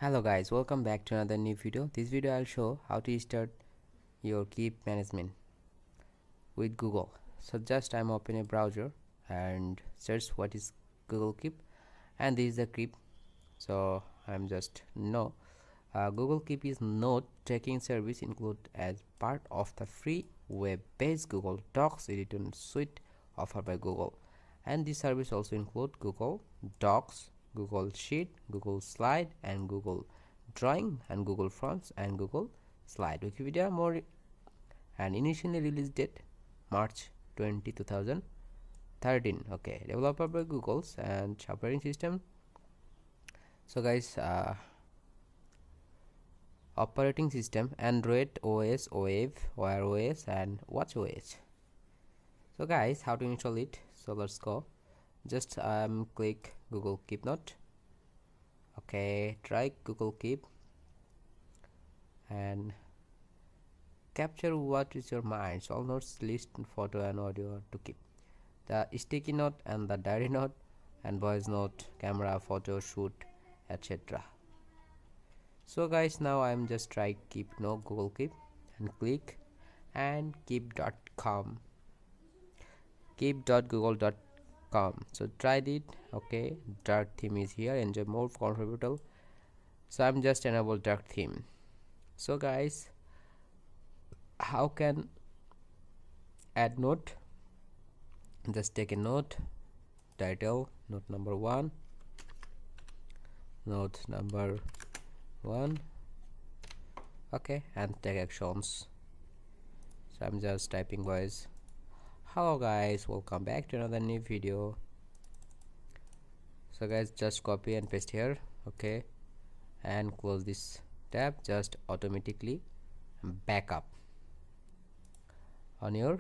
Hello guys, welcome back to another new video. This video I'll show how to start your keep management with Google. So just I'm open a browser and search what is Google Keep, and this is the keep. So I'm just Google Keep is note taking service included as part of the free web-based Google Docs editing suite offered by Google, and this service also include Google Docs, Google Sheet, Google Slide, and Google Drawing, and Google Fonts, and Google Slide. Wikipedia more, and initially release date March 20, 2013. Okay, developed by Google's and operating system. So guys, operating system Android OS, Wave, Wear OS, and Watch OS. So guys, how to install it? So let's go. Just click Google Keep Note. Okay, try Google Keep and capture what is your mind. So all notes, list, photo, and audio to keep. The sticky note and the diary note and voice note, camera, photo, shoot, etc. So guys, now I'm just try keep no Google Keep and click and keep.com, keep.google.com. So tried it. Okay, dark theme is here, enjoy more comfortable. So I'm just enable dark theme. So guys, how can add note? Just take a note, title, note number 1, note number 1. Okay, and take actions. So I'm just typing voice. Hello guys, welcome back to another new video. So guys, just copy and paste here. Okay, and close this tab. Just automatically backup on your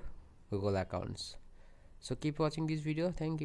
Google accounts. So keep watching this video. Thank you.